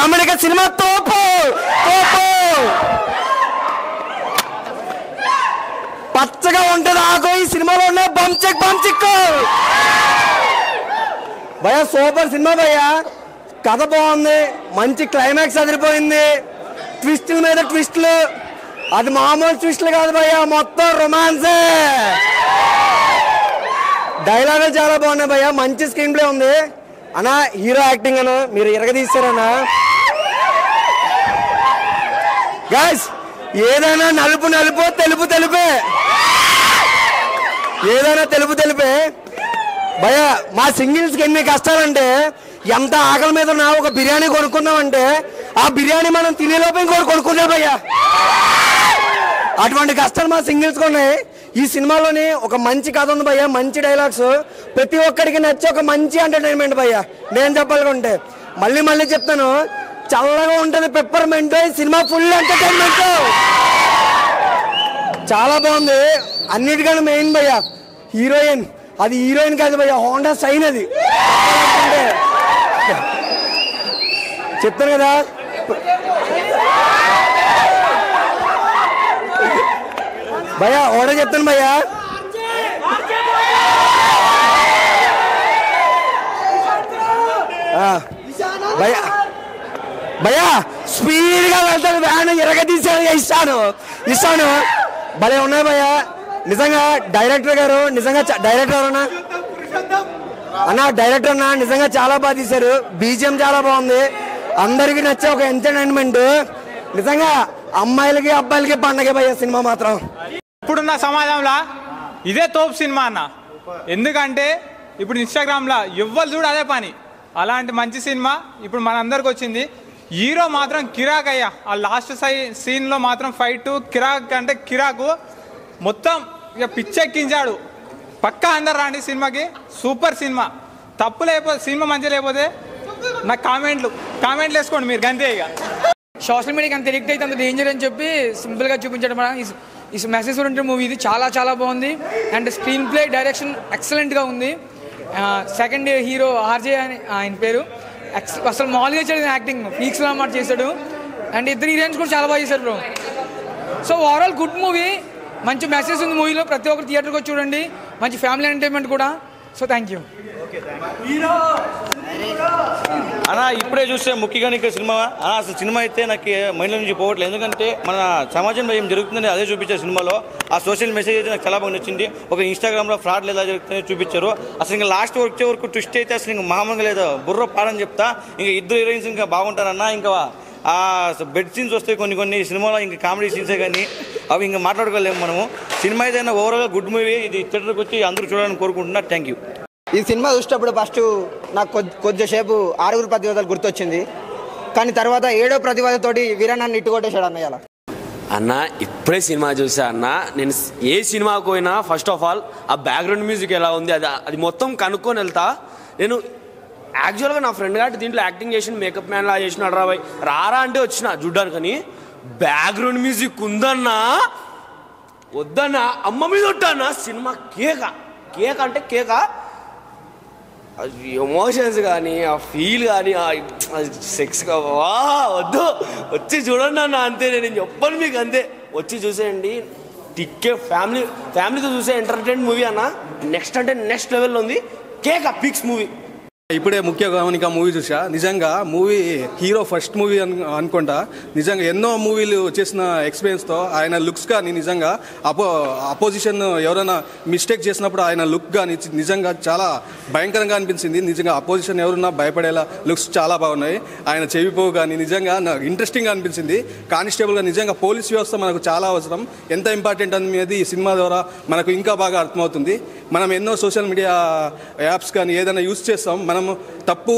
తమ్ముడికి సినిమా తోపు తోపు. పచ్చగా ఉంటుంది ఆకు. ఈ సినిమాలో ఉన్న బంచిక్ భయ సూపర్ సినిమా భయ్య. కథ బాగుంది, మంచి క్లైమాక్స్ అదిరిపోయింది, ట్విస్టుల మీద ట్విస్టులు. అది మామూలు ట్విస్టులు కాదు భయ్య, మొత్తం రొమాన్సే. డైలాగులు చాలా బాగున్నాయి భయ్య, మంచి స్క్రీన్ ప్లే ఉంది అన్నా. హీరో యాక్టింగ్ అన్న మీరు ఇరగదీస్తారన్నా. గైస్ ఏదైనా నలుపు నలుపు, తెలుపు తెలుపే. ఏదైనా తెలుపు తెలుపే భయ. మా సింగిల్స్కి ఎన్ని కష్టాలంటే, ఎంత ఆకలి మీద ఉన్నా ఒక బిర్యానీ కొనుక్కుందామంటే ఆ బిర్యానీ మనం తినేలోపు ఇంకోటి కొనుక్కున్నాం భయ్యా. అటువంటి కష్టాలు మా సింగిల్స్కి ఉన్నాయి. ఈ సినిమాలోని ఒక మంచి కథ ఉంది భయ్య, మంచి డైలాగ్స్, ప్రతి ఒక్కడికి నచ్చే ఒక మంచి ఎంటర్టైన్మెంట్ భయ్య. నేను చెప్పాలనుకుంటే మళ్ళీ మళ్ళీ చెప్తాను, చల్లగా ఉంటుంది పెప్పర్మెంట్. ఈ సినిమా ఫుల్ ఎంటర్టైన్మెంట్, చాలా బాగుంది. అన్నిటికన్నా మెయిన్ భయ్య హీరోయిన్. అది హీరోయిన్ కాదు భయ్య, హోండా సైన్. అది చెప్తాను కదా. భయ్యా ఓడే చెప్తాను భయ్యా. భయ్యా భయ్యా స్పీడ్ గా వెళ్తాను, వ్యాన్ ఎరగదీసాను. ఇస్తాను భలే ఉన్నాయి భయ్యా. నిజంగా డైరెక్టర్ గారు, నిజంగా డైరెక్టర్ అన్నా డైరెక్టర్ అన్నా నిజంగా చాలా బాగా తీశారు. బీజిఎం చాలా బాగుంది, అందరికి నచ్చే ఒక ఎంటర్టైన్మెంట్. నిజంగా అమ్మాయిలకి అబ్బాయిలకి పండగ భయ్య సినిమా మాత్రం. ఇప్పుడున్న సమాజంలో ఇదే తోపు సినిమా అన్న. ఎందుకంటే ఇప్పుడు ఇన్స్టాగ్రామ్లో ఎవ్వరు చూడు అదే పని. అలాంటి మంచి సినిమా ఇప్పుడు మనందరికి వచ్చింది. హీరో మాత్రం కిరాక్ అయ్యా. ఆ లాస్ట్ సీన్లో మాత్రం ఫైట్ కిరాక్ అంటే కిరాకు, మొత్తం ఇక పిచ్చెక్కించాడు. పక్కా అందరు రాండి సినిమాకి, సూపర్ సినిమా. తప్పు లేకపోతే, సినిమా మంచిగా లేకపోతే నాకు కామెంట్లు వేసుకోండి మీరు, అంతే. ఇక సోషల్ మీడియాకి అంత ఎడిక్ట్ అయితే అంత డేంజర్ అని చెప్పి సింపుల్గా చూపించడం. ఈ మెసేజ్ ఓరియంటెడ్ మూవీ ఇది, చాలా చాలా బాగుంది. అండ్ స్క్రీన్ ప్లే, డైరెక్షన్ ఎక్సలెంట్గా ఉంది. సెకండ్ హీరో ఆర్జే అని ఆయన పేరు, అసలు మామూలుగా చేసాడు యాక్టింగ్, పీక్స్లో మాట చేశాడు. అండ్ ఇద్దరు హీరోయిన్స్ కూడా చాలా బాగా చేశారు bro. So overall good movie, మంచి మెసేజ్ ఉంది మూవీలో. ప్రతి ఒక్కరు థియేటర్కి వచ్చి చూడండి, మంచి ఫ్యామిలీ ఎంటర్టైన్మెంట్ కూడా. సో థ్యాంక్ యూ అన్నా. ఇప్పుడే చూస్తే ముఖ్యంగా సినిమా అన్నా, అసలు సినిమా అయితే నాకు మైండ్లో నుంచి పోవట్లేదు. ఎందుకంటే మన సమాజంలో ఏం జరుగుతుందని అదే చూపించారు సినిమాలో. ఆ సోషల్ మెసేజ్ అయితే నాకు చాలా బాగా నచ్చింది. ఒక ఇన్స్టాగ్రామ్లో ఫ్రాడ్లు ఎలా జరుగుతుందని చూపించారు. అసలు ఇంకా లాస్ట్ వచ్చే వరకు ట్విస్ట్ అయితే అసలు ఇంకా మామూలుగా లేదు, బుర్ర పాడని చెప్తా. ఇంకా ఇద్దరు హీరోయిన్స్ ఇంకా బాగుంటారన్నా. ఇంకా ఆ బెడ్ సీన్స్ వస్తాయి కొన్ని సినిమాలో, ఇంకా కామెడీ సీన్సే కానీ అవి ఇంకా మాట్లాడుకోలేము మనము. సినిమా అయితే ఓవరాల్గా గుడ్ మూవీ. ఇది థియేటర్కి వచ్చి అందరూ చూడాలని కోరుకుంటున్నా. Thank you. ఈ సినిమా చూసేటప్పుడు ఫస్ట్ నాకు కొద్దిసేపు 6 ప్రతివాదాలు గుర్తొచ్చింది, కానీ తర్వాత 7వ ప్రతివాదతోటి వీరన్నాన్ని ఇట్టుకొట్టేశాడు అన్నయ్య. అన్న ఇప్పుడే సినిమా చూసా అన్న. నేను ఏ సినిమాకు పోయినా ఫస్ట్ ఆఫ్ ఆల్ ఆ బ్యాక్గ్రౌండ్ మ్యూజిక్ ఎలా ఉంది అది మొత్తం కనుక్కొని వెళ్తా. నేను యాక్చువల్గా నా ఫ్రెండ్ గారు దీంట్లో యాక్టింగ్ చేసిన, మేకప్ మ్యాన్ లా చేసినాడు రారా అంటే వచ్చిన చూడ్డానికి. కానీ బ్యాక్గ్రౌండ్ మ్యూజిక్ ఉందన్నా, వద్దన్నా అమ్మ మీద ఉంటానా. సినిమా కేక అంటే కేక. ఎమోషన్స్ కానీ, ఆ ఫీల్ కానీ, సెక్స్ వద్దు, వచ్చి చూడండి అన్న, అంతే. నేను చెప్పను మీకు, అంతే. వచ్చి చూసేయండి, టిక్కే ఫ్యామిలీతో చూసే ఎంటర్టైన్మెంట్ మూవీ అన్న. నెక్స్ట్ అంటే నెక్స్ట్ లెవెల్లో ఉంది. కేక పిక్స్ మూవీ. ఇప్పుడే ముఖ్య గమనిక మూవీ చూసా. నిజంగా మూవీ హీరో ఫస్ట్ మూవీ అనుకుంటా. నిజంగా ఎన్నో మూవీలు చేసిన ఎక్స్పీరియన్స్తో ఆయన లుక్స్ కానీ, నిజంగా అపోజిషన్ ఎవరైనా మిస్టేక్ చేసినప్పుడు ఆయన లుక్ కానీ నిజంగా చాలా భయంకరంగా అనిపించింది. నిజంగా అపోజిషన్ ఎవరున్నా భయపడేలా లుక్స్ చాలా బాగున్నాయి. ఆయన చెవిపోవు కానీ నిజంగా నాకు ఇంట్రెస్టింగ్గా అనిపించింది. కానిస్టేబుల్గా నిజంగా పోలీస్ వ్యవస్థ మనకు చాలా అవసరం, ఎంత ఇంపార్టెంట్ అనేది ఈ సినిమా ద్వారా మనకు ఇంకా బాగా అర్థమవుతుంది. మనం ఎన్నో సోషల్ మీడియా యాప్స్ కానీ ఏదైనా యూజ్ చేస్తాం, మనం తప్పు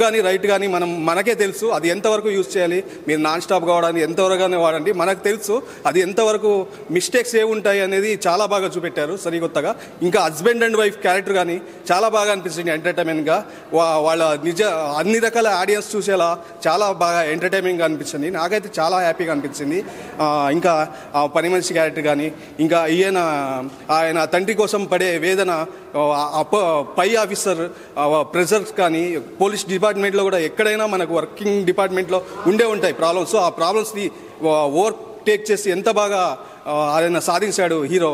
కానీ రైట్ కానీ మనకే తెలుసు అది ఎంతవరకు యూజ్ చేయాలి. మీరు నాన్ స్టాప్ కావడానికి ఎంతవరకునే వాడండి, మనకు తెలుసు అది ఎంతవరకు మిస్టేక్స్ ఏముంటాయి అనేది చాలా బాగా చూపెట్టారు సరికొత్తగా. ఇంకా హస్బెండ్ అండ్ వైఫ్ క్యారెక్టర్ కానీ చాలా బాగా అనిపిస్తుంది ఎంటర్టైన్మెంట్గా. వాళ్ళ అన్ని రకాల ఆడియన్స్ చూసేలా చాలా బాగా ఎంటర్టైన్మెంట్గా అనిపించింది. నాకైతే చాలా హ్యాపీగా అనిపించింది. ఇంకా పని మనిషి క్యారెక్టర్ కానీ, ఇంకా ఆయన తండ్రి కోసం పడే వేదన పై ఆఫీసర్ ప్రెజర్స్ కానీ పోలీస్ డిపార్ట్మెంట్లో కూడా ఎక్కడైనా మనకు వర్కింగ్ డిపార్ట్మెంట్లో ఉండే ఉంటాయి ప్రాబ్లమ్స్. ఆ ప్రాబ్లమ్స్ని ఓవర్ టేక్ చేసి ఎంత బాగా ఆయన సాధించాడు హీరో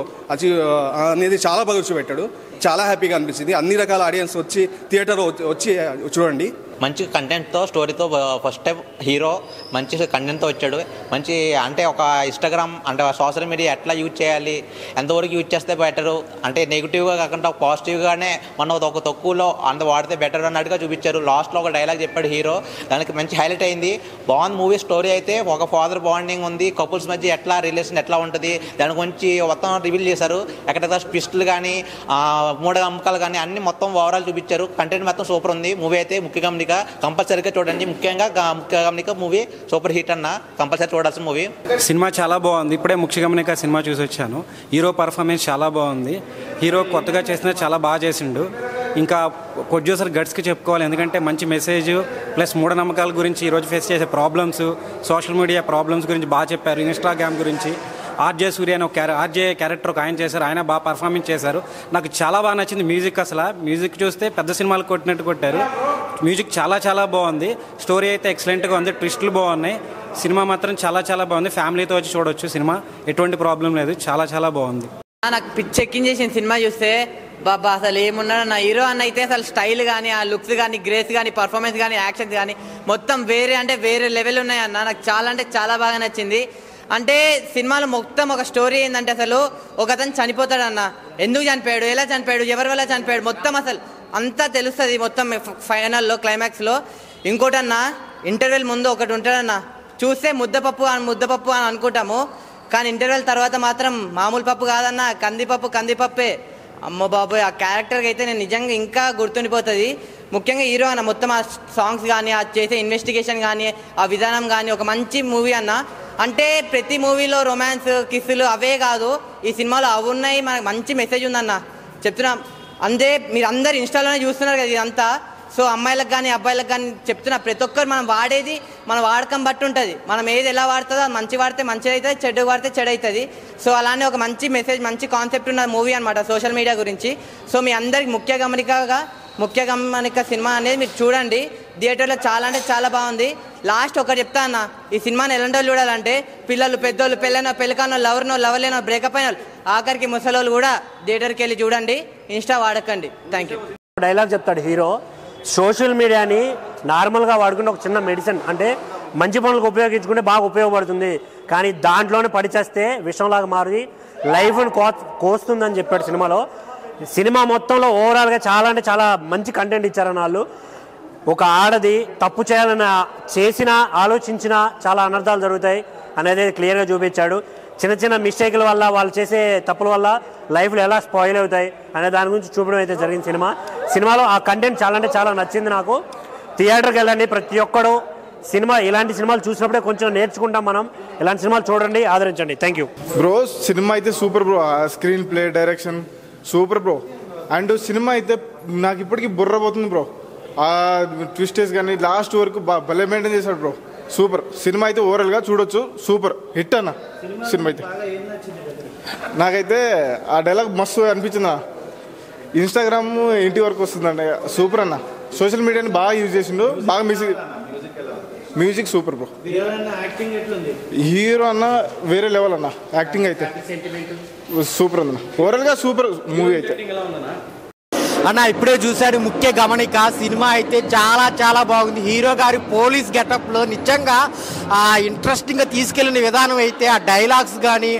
అనేది చాలా బాగా చూపెట్టాడు. చాలా హ్యాపీగా అనిపించింది. అన్ని రకాల ఆడియన్స్ వచ్చి థియేటర్ వచ్చి చూడండి. మంచి కంటెంట్తో స్టోరీతో ఫస్ట్ టైం హీరో మంచి కంటెంట్తో వచ్చాడు. మంచి అంటే ఒక ఇన్స్టాగ్రామ్ అంటే సోషల్ మీడియా ఎట్లా యూజ్ చేయాలి, ఎంతవరకు యూజ్ చేస్తే బెటరు, అంటే నెగిటివ్గా కాకుండా పాజిటివ్గానే మనం ఒక తక్కువలో అంత వాడితే బెటర్ అన్నట్టుగా చూపించారు. లాస్ట్లో ఒక డైలాగ్ చెప్పాడు హీరో, దానికి మంచి హైలైట్ అయింది. బాగుంది మూవీ. స్టోరీ అయితే ఒక ఫాదర్ బాండింగ్ ఉంది, కపుల్స్ మధ్య ఎట్లా రిలేషన్ ఎట్లా ఉంటుంది దాని గురించి మొత్తం రివీల్ చేశారు. ఎక్కడెక్కడ ట్విస్టులు కానీ మూఢ నమ్మకాలు కానీ అన్ని మొత్తం ఓవరాల్ చూపించారు. కంటెంట్ మొత్తం సూపర్ ఉంది. మూవీ అయితే ముఖ్య గమనిక కంపల్సరీగా చూడండి. ముఖ్య గమనిక మూవీ సూపర్ హిట్ అన్న, కంపల్సరీ చూడాల్సిన మూవీ. సినిమా చాలా బాగుంది. ఇప్పుడే ముఖ్య గమనిక సినిమా చూసి వచ్చాను. హీరో పర్ఫార్మెన్స్ చాలా బాగుంది. హీరో కొత్తగా చేసినా చాలా బాగా చేసిండు. ఇంకా ప్రొడ్యూసర్ గట్స్కి చెప్పుకోవాలి, ఎందుకంటే మంచి మెసేజ్ ప్లస్ మూఢనమ్మకాల గురించి ఈరోజు ఫేస్ చేసే ప్రాబ్లమ్స్, సోషల్ మీడియా ప్రాబ్లమ్స్ గురించి బాగా చెప్పారు. ఇన్స్టాగ్రామ్ గురించి ఆర్జే సూర్య అని ఒక ఆర్జే క్యారెక్టర్ ఒక ఆయన చేశారు. ఆయన బాగా పర్ఫార్మెన్స్ చేశారు. నాకు చాలా బాగా నచ్చింది మ్యూజిక్. అసలు మ్యూజిక్ చూస్తే పెద్ద సినిమాలు కొట్టినట్టు కొట్టారు. మ్యూజిక్ చాలా చాలా బాగుంది. స్టోరీ అయితే ఎక్సలెంట్గా ఉంది. ట్విస్టులు బాగున్నాయి. సినిమా మాత్రం చాలా చాలా బాగుంది. ఫ్యామిలీతో వచ్చి చూడొచ్చు సినిమా. ఎటువంటి ప్రాబ్లం లేదు. చాలా చాలా బాగుంది. నాకు పిచ్చి ఎక్కించేసిన సినిమా చూస్తే బాబా అసలు ఏమున్నాడు నా హీరో అన్న అయితే అసలు స్టైల్ కానీ ఆ లుక్స్ కానీ గ్రేస్ కానీ పర్ఫార్మెన్స్ కానీ యాక్షన్స్ కానీ మొత్తం వేరే అంటే వేరే లెవెల్ ఉన్నాయన్న. నాకు చాలా అంటే చాలా బాగా నచ్చింది. అంటే సినిమాలో మొత్తం ఒక స్టోరీ ఏంటంటే అసలు ఒక అతను చనిపోతాడు అన్న, ఎందుకు చనిపోయాడు, ఎలా చనిపోయాడు, ఎవరి వల్ల చనిపోయాడు, మొత్తం అసలు అంతా తెలుస్తుంది మొత్తం ఫైనల్లో క్లైమాక్స్లో. ఇంకోటి అన్న ఇంటర్వెల్ ముందు ఒకటి ఉంటాడన్న, చూస్తే ముద్దపప్పు అని అనుకుంటాము, కానీ ఇంటర్వెల్ తర్వాత మాత్రం మామూలు పప్పు కాదన్న, కందిపప్పే. అమ్మో బాబోయ్, ఆ క్యారెక్టర్కి అయితే నేను నిజంగా ఇంకా గుర్తుండిపోతుంది. ముఖ్యంగా హీరో అన్న మొత్తం ఆ సాంగ్స్ కానీ ఆ చేసే ఇన్వెస్టిగేషన్ కానీ ఆ విధానం కానీ ఒక మంచి మూవీ అన్న. అంటే ప్రతి మూవీలో రొమాన్స్ కిస్సులు అవే కాదు, ఈ సినిమాలో అవి ఉన్నాయి. మనకు మంచి మెసేజ్ ఉందన్న చెప్తున్నా. అంతే మీరు అందరు ఇన్స్టాలోనే చూస్తున్నారు కదా ఇదంతా. సో అమ్మాయిలకు కానీ అబ్బాయిలకు కానీ చెప్తున్నా, ప్రతి ఒక్కరు మనం వాడేది మన వాడకం బట్టి ఉంటుంది. మనం ఏది ఎలా వాడుతుందో మంచి వాడితే మంచిది అవుతుంది, చెడు వాడితే చెడు అవుతుంది. సో అలానే ఒక మంచి మెసేజ్ మంచి కాన్సెప్ట్ ఉన్న మూవీ అనమాట సోషల్ మీడియా గురించి. సో మీ అందరికి ముఖ్య గమనిక సినిమా అనేది మీరు చూడండి. థియేటర్లో చాలా అంటే చాలా బాగుంది. లాస్ట్ ఒకటి చెప్తా అన్న, ఈ సినిమాని ఎలాంటి వాళ్ళు చూడాలంటే పిల్లలు, పెద్దోళ్ళు, పెళ్ళికానో, లవర్లేనో, బ్రేకప్ అయిన వాళ్ళు, ఆఖరికి ముసలోళ్ళు కూడా థియేటర్కి వెళ్ళి చూడండి. ఇన్స్టా వాడకండి. Thank you. డైలాగ్ చెప్తాడు హీరో, సోషల్ మీడియాని నార్మల్గా వాడుకుంటే ఒక చిన్న మెడిసిన్, అంటే మంచి పనులకు ఉపయోగించుకుంటే బాగా ఉపయోగపడుతుంది, కానీ దాంట్లోనే పడిచేస్తే విషంలాగా మారి లైఫ్ని కోస్తుందని చెప్పాడు సినిమాలో. సినిమా మొత్తంలో ఓవరాల్గా చాలా అంటే చాలా మంచి కంటెంట్ ఇచ్చారన్న వాళ్ళు. ఒక ఆడది తప్పు చేయాలని చేసినా ఆలోచించినా చాలా అనర్థాలు జరుగుతాయి అనేది క్లియర్గా చూపించాడు. చిన్న చిన్న మిస్టేక్ల వల్ల వాళ్ళు చేసే తప్పుల వల్ల లైఫ్లో ఎలా స్పాయిల్ అవుతాయి అనే దాని గురించి చూపడం అయితే జరిగింది సినిమాలో. ఆ కంటెంట్ చాలా అంటే చాలా నచ్చింది నాకు. థియేటర్కి వెళ్ళండి ప్రతి ఒక్కడు. ఇలాంటి సినిమాలు చూసినప్పుడే కొంచెం నేర్చుకుంటాం మనం. ఇలాంటి సినిమాలు చూడండి, ఆదరించండి. Thank you bro. సినిమా అయితే super bro. Screen play, direction super bro. And cinema అయితే నాకు ఇప్పటికీ బుర్రపోతుంది బ్రో. ఆ ట్విస్టెస్ కానీ లాస్ట్ వరకు భలే మెయింటైన్ చేశాడు బ్రో. సూపర్ సినిమా అయితే ఓవరాల్గా చూడొచ్చు. సూపర్ హిట్ అన్న సినిమా అయితే. నాకైతే ఆ డైలాగ్ మస్తు అనిపించింది. ఇన్స్టాగ్రామ్ ఇంటి వరకు వస్తుందండి. సూపర్ అన్న. సోషల్ మీడియాని బాగా యూజ్ చేసిండు. బాగా మ్యూజిక్ సూపర్ బ్రో. హీరో అన్న వేరే లెవెల్ అన్న. యాక్టింగ్ అయితే సూపర్ అన్న. ఓవరాల్గా సూపర్ మూవీ అయితే అన్న. ఇప్పుడే చూశాడు ముఖ్య గమనిక. సినిమా అయితే చాలా చాలా బాగుంది. హీరో గారి పోలీస్ గెటప్లో నిజంగా ఇంట్రెస్టింగ్గా తీసుకెళ్ళిన విధానం అయితే, ఆ డైలాగ్స్ కానీ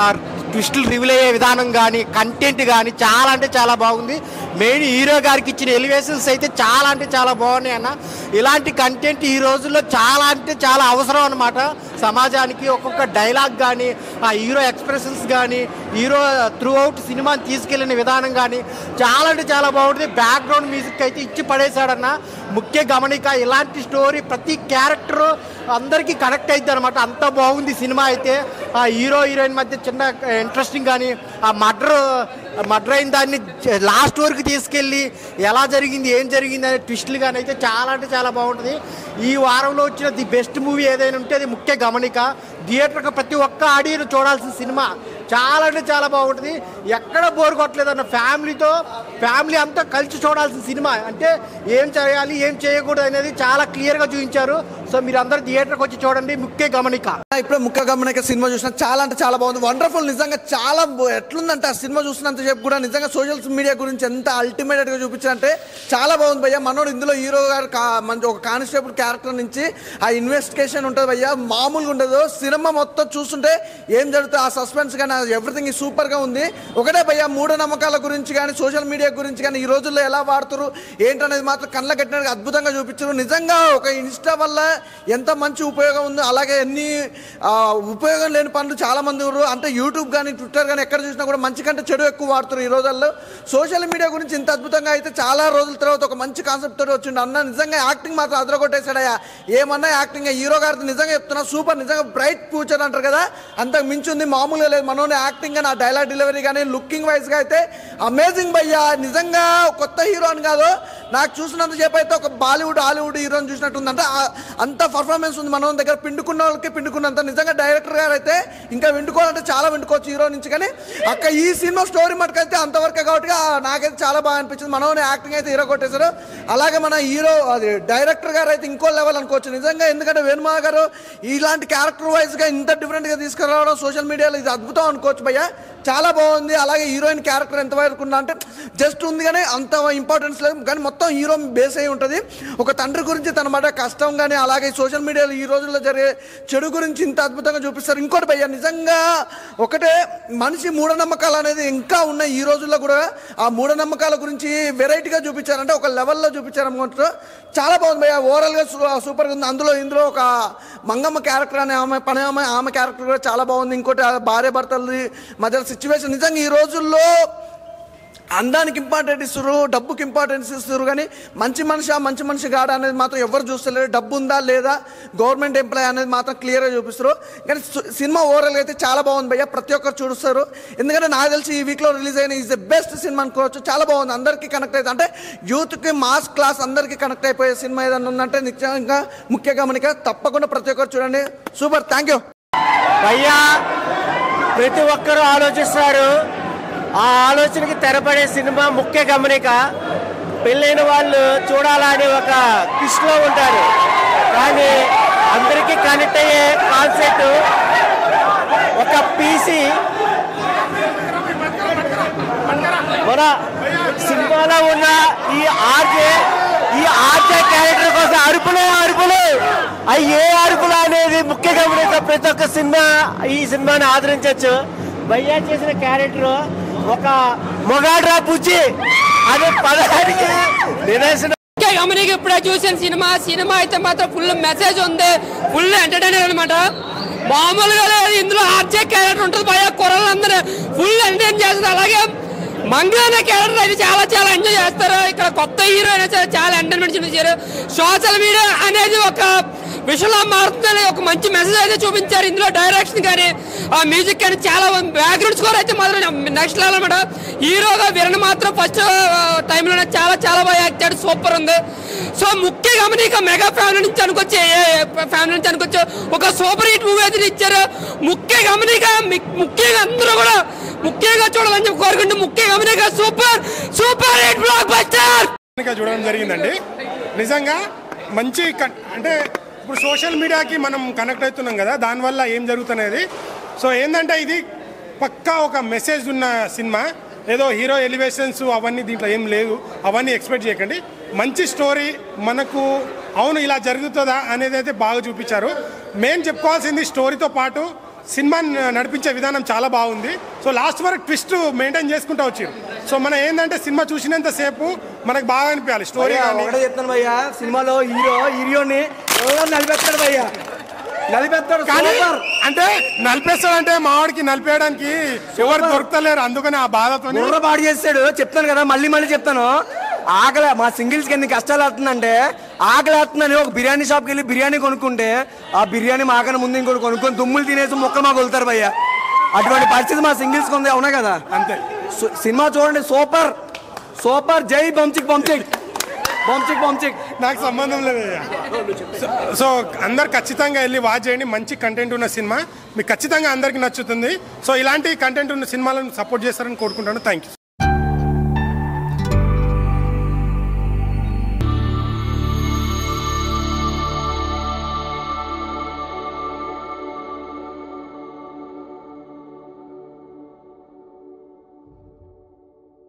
ఆ ట్విస్టులు రివీల్ అయ్యే విధానం కానీ కంటెంట్ కానీ చాలా అంటే చాలా బాగుంది. మెయిన్ హీరో గారికి ఇచ్చిన ఎలివేషన్స్ అయితే చాలా అంటే చాలా బాగున్నాయి అన్న. ఇలాంటి కంటెంట్ ఈ రోజుల్లో చాలా అంటే చాలా అవసరం అన్నమాట సమాజానికి. ఒక్కొక్క డైలాగ్ కానీ ఆ హీరో ఎక్స్ప్రెషన్స్ కానీ హీరో త్రూ అవుట్ సినిమాని తీసుకెళ్లిన విధానం కానీ చాలా అంటే చాలా బాగుంటుంది. బ్యాక్గ్రౌండ్ మ్యూజిక్ అయితే ఇచ్చి పడేశాడన్న. ముఖ్య గమనిక. ఇలాంటి స్టోరీ ప్రతి క్యారెక్టరు అందరికీ కనెక్ట్ అవుతుంది అనమాట. అంత బాగుంది సినిమా అయితే. ఆ హీరో హీరోయిన్ మధ్య చిన్న ఇంట్రెస్టింగ్ కానీ ఆ మర్డర్ అయిన దాన్ని లాస్ట్ వరకు తీసుకెళ్ళి ఎలా జరిగింది ఏం జరిగింది అనే ట్విస్టులు కానీ అయితే చాలా అంటే చాలా బాగుంటుంది. ఈ వారంలో వచ్చిన ది బెస్ట్ మూవీ ఏదైనా ఉంటే అది ముఖ్య గమనిక. థియేటర్కి ప్రతి ఒక్క ఆడియన్ చూడాల్సిన సినిమా. చాలా అంటే చాలా బాగుంటుంది, ఎక్కడ బోర్ కొట్టలేదు అన్న. ఫ్యామిలీ అంతా కలిసి చూడాల్సిన సినిమా. అంటే ఏం చేయాలి ఏం చేయకూడదు అనేది చాలా క్లియర్గా చూపించారు. సో మీరు అందరూ థియేటర్కి వచ్చి చూడండి. ముఖ్య గమనిక, ఇప్పుడు ముఖ్య గమనిక సినిమా చూసిన చాలా అంటే చాలా బాగుంది, వండర్ఫుల్. నిజంగా చాలా ఎట్లుందంటే ఆ సినిమా చూసినంత సేపు కూడా నిజంగా సోషల్ మీడియా గురించి ఎంత అల్టిమేట్గా చూపించారంటే చాలా బాగుంది భయ్య. మనోడు ఇందులో హీరో గారు మంచి ఒక కానిస్టేబుల్ క్యారెక్టర్ నుంచి ఆ ఇన్వెస్టిగేషన్ ఉంటుంది భయ్య, మామూలుగా ఉండదు. సినిమా మొత్తం చూస్తుంటే ఏం జరుగుతుంది ఆ సస్పెన్స్ కానీ ఎవ్రీథింగ్ సూపర్గా ఉంది. ఒకటే భయ్య, మూఢనమ్మకాల గురించి కానీ సోషల్ మీడియా గురించి కానీ ఈ రోజుల్లో ఎలా వాడుతారు ఏంటనేది మాత్రం కళ్ళ కట్టినట్టుగా అద్భుతంగా చూపించారు. నిజంగా ఒక ఇన్స్టా వల్ల ఎంత మంచి ఉపయోగం ఉందో అలాగే ఎన్ని ఉపయోగం లేని పనులు చాలా మంది ఉన్నారు. అంటే యూట్యూబ్ కానీ ట్విట్టర్ కానీ ఎక్కడ చూసినా కూడా మంచి కంటే చెడు ఎక్కువ వాడుతారు ఈ రోజుల్లో. సోషల్ మీడియా గురించి ఇంత అద్భుతంగా అయితే చాలా రోజుల తర్వాత ఒక మంచి కాన్సెప్ట్ తోటి వచ్చిండు అన్న. నిజంగా యాక్టింగ్ మాత్రం అదరగొట్టేశాడయ్యా. ఏమన్నా యాక్టింగ్ హీరో గారిది నిజంగా చెప్తున్నా సూపర్. నిజంగా బ్రైట్ ఫ్యూచర్ అంటారు కదా, అంతకు మించి ఉంది, మామూలుగా లేదు. మనోని యాక్టింగ్ కానీ ఆ డైలాగ్ డెలివరీ కానీ లుకింగ్ వైజ్గా అయితే అమేజింగ్ భయ్యా. నిజంగా కొత్త హీరో అని కాదు, నాకు చూసినంత సేపు అయితే ఒక బాలీవుడ్ హాలీవుడ్ హీరోని చూసినట్టుంది. అంటే అంత పర్ఫార్మెన్స్ ఉంది మన దగ్గర. పిండుకున్న వాళ్ళకి పిండుకున్నంత. నిజంగా డైరెక్టర్ గారు అయితే ఇంకా విండుకోవాలంటే చాలా విండుకోవచ్చు హీరో నుంచి. కానీ ఈ సినిమా స్టోరీ మటుకైతే అంతవరకే కాబట్టి నాకైతే చాలా బాగా అనిపించింది. మనోని యాక్టింగ్ అయితే హీరో కొట్టేశారు. అలాగే మన హీరో అది డైరెక్టర్ గారు అయితే ఇంకో లెవెల్ అనుకోవచ్చు నిజంగా. ఎందుకంటే వేణుమా గారు ఇలాంటి క్యారెక్టర్ వైజ్గా ఇంత డిఫరెంట్గా తీసుకురావడం సోషల్ మీడియాలో ఇది అద్భుతం అనుకోవచ్చు భయ్య. చాలా బాగుంది. అలాగే హీరోయిన్ క్యారెక్టర్ ఎంతవరకు ఉందా అంటే జస్ట్ ఉంది కానీ అంత ఇంపార్టెన్స్ లేదు. కానీ మొత్తం హీరో బేస్ అయి ఉంటుంది. ఒక తండ్రి గురించి తన మాట కష్టం కానీ అలాగే సోషల్ మీడియాలో ఈ రోజుల్లో జరిగే చెడు గురించి ఇంత అద్భుతంగా చూపిస్తారు. ఇంకోటి భయ్య, నిజంగా ఒకటే మనిషి మూఢనమ్మకాలు అనేది ఇంకా ఉన్నాయి ఈ రోజుల్లో కూడా. ఆ మూఢనమ్మకాల గురించి వెరైటీగా చూపించారంటే ఒక లెవెల్లో చూపించారు అనుకుంటారు. చాలా బాగుంది భయ్య. ఓవరాల్గా సూపర్గా ఉంది. ఇందులో ఒక మంగమ్మ క్యారెక్టర్ అనే ఆమె క్యారెక్టర్ కూడా చాలా బాగుంది. ఇంకోటి భార్య భర్తలది మధ్య సిచ్యువేషన్. నిజంగా ఈ రోజుల్లో అందానికి ఇంపార్టెంట్ ఇస్తారు, డబ్బుకి ఇంపార్టెన్స్ ఇస్తారు. కానీ మంచి మనిషి గాడ అనేది మాత్రం ఎవరు చూస్తలేరు. డబ్బు ఉందా లేదా, గవర్నమెంట్ ఎంప్లాయ్ అనేది మాత్రం క్లియర్గా చూపిస్తారు. కానీ సినిమా ఓవరాల్గా అయితే చాలా బాగుంది భయ్య. ప్రతి ఒక్కరు చూస్తారు. ఎందుకంటే నాకు తెలిసి ఈ వీక్లో రిలీజ్ అయిన ఈజ్ ద బెస్ట్ సినిమా అనుకోవచ్చు. చాలా బాగుంది. అందరికీ కనెక్ట్ అవుతుంది. అంటే యూత్కి మాస్ క్లాస్ అందరికీ కనెక్ట్ అయిపోయే సినిమా ఏదన్నా ఉందంటే నిజంగా ముఖ్య గమనిక. తప్పకుండా ప్రతి ఒక్కరు చూడండి. సూపర్, థ్యాంక్ యూ భయ్యా. ప్రతి ఒక్కరూ ఆలోచిస్తారు, ఆ ఆలోచనకి తెరపడే సినిమా ముఖ్య గమనిక. పెళ్ళైన వాళ్ళు చూడాలని ఒక క్విష్లో ఉంటారు, కానీ అందరికీ కనెక్ట్ అయ్యే కాన్సెప్ట్ ఒక పీసీ. మన సినిమాలో ఉన్న ఈ ఆర్జే క్యారెక్టర్ కోసం అరుపులు అవి ఏ అరుపులు అనేది ముఖ్య గమనిక. ప్రతి ఒక్క ఈ సినిమాని ఆదరించవచ్చు. భయ్యా చేసిన క్యారెక్టర్ ఒక మొగాడ్రా పుచ్చి అనే పదానికి నిదర్శనం. గమనిక ఇప్పుడే చూసిన సినిమా అయితే మాత్రం ఫుల్ మెసేజ్ ఉంది, ఫుల్ ఎంటర్టైనర్ అనమాట. మామూలుగా లేదు. ఇందులో ఆర్జే క్యారెక్టర్ ఉంటుంది భయ్యా. కుర్రలందరూ ఫుల్ ఎంటర్టైన్ చేస్తారు. అలాగే మంగ అనే క్యారెక్టర్ అయితే చాలా ఎంజాయ్ చేస్తారు. ఇక్కడ కొత్త హీరో అయినా సరే చాలా ఎంటర్టైన్మెంట్ చూపించారు. సోషల్ మీడియా అనేది ఒక విషయంలో మారుతుందని ఒక మంచి మెసేజ్ అయితే చూపించారు. ఇందులో డైరెక్షన్ కానీ ఆ మ్యూజిక్ కానీ చాలా బ్యాక్గ్రౌండ్ స్కోర్ అయితే మాత్రం నెక్స్ట్ లెవెల్ అనమాట. హీరోగా వీరణ మాత్రం ఫస్ట్ టైంలోనే చాలా బాగా యాక్ట్ చేయాలి. సూపర్ ఉంది. సో ముఖ్య గమనిక మెగా ఫ్యామిలీ నుంచి అనుకోవచ్చు ఒక సూపర్ హిట్ మూవీ అయితే ఇచ్చారు. ముఖ్య గమనిక ముఖ్యంగా అందరూ కూడా ముఖ్యంగా చూడాలని చెప్పి కోరుకుంటూ ముఖ్య గమనిక సూపర్ హిట్ బ్లాక్ బస్టర్ చూడడం జరిగిందండి. నిజంగా మంచి అంటే ఇప్పుడు సోషల్ మీడియాకి మనం కనెక్ట్ అవుతున్నాం కదా, దానివల్ల ఏం జరుగుతున్నది. సో ఏంటంటే ఇది పక్కా ఒక మెసేజ్ ఉన్న సినిమా. ఏదో హీరో ఎలివేషన్స్ అవన్నీ దీంట్లో ఏం లేదు, అవన్నీ ఎక్స్పెక్ట్ చేయకండి. మంచి స్టోరీ, మనకు అవును ఇలా జరుగుతుందా అనేది అయితే బాగా చూపించారు. మెయిన్ చెప్పుకోవాల్సింది స్టోరీతో పాటు సినిమా నడిపించే విధానం చాలా బాగుంది. సో లాస్ట్ వరకు ట్విస్ట్ మెయింటైన్ చేసుకుంటూ వచ్చారు. సో మనం ఏంటంటే సినిమా చూసినంతసేపు మనకు బాగా అనిపించాలి స్టోరీ. చెప్తాను భయ్యా, సినిమాలో హీరోని నలిపేస్తాడు భయ్యా, నలిపేస్తాడు. అంటే నలిపేస్తాడంటే మావాడికి నలిపేయడానికి ఎవరు దొరుకుతలేరు, అందుకని ఆ బాధతో పాడు చేస్తాడు. చెప్తాను కదా, మళ్ళీ చెప్తాను. ఆకలి మా సింగిల్స్కి ఎన్ని కష్టాలు అవుతుందంటే, ఆకలి అవుతుందని ఒక బిర్యానీ షాప్కి వెళ్ళి బిర్యానీ కొనుక్కుంటే ఆ బిర్యానీ మాకన్నా ముందు ఇంకోటి కొనుక్కొని దుమ్ములు తినేసి మొక్కలు మాకు వదులుతారు భయ్యా. అటువంటి పరిస్థితి మా సింగిల్స్కి ఉంది. అవునా కదా? అంతే. సినిమా చూడండి, సూపర్. జై బంచిక్ నాకు సంబంధం లేదు. సో అందరు ఖచ్చితంగా వెళ్ళి వాచ్ చేయండి. మంచి కంటెంట్ ఉన్న సినిమా మీకు ఖచ్చితంగా అందరికీ నచ్చుతుంది. సో ఇలాంటి కంటెంట్ ఉన్న సినిమాలను సపోర్ట్ చేస్తారని కోరుకుంటాను. Thank you.